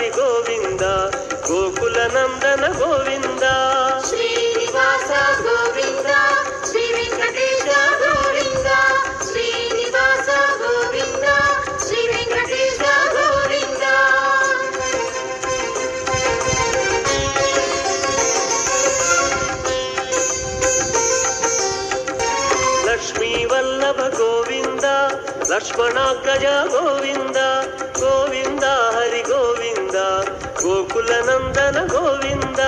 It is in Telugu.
హరి గోవింద గోకుల నందన గోవింద శ్రీనివాస గోవింద శ్రీ వెంకటేశ గోవింద శ్రీనివాస గోవింద శ్రీ వెంకటేశ గోవింద లక్ష్మీ వల్లభ గోవింద లక్ష్మణాగ్రజ గోవింద గోవింద హరి గోవింద గోకుల నందన గోవింద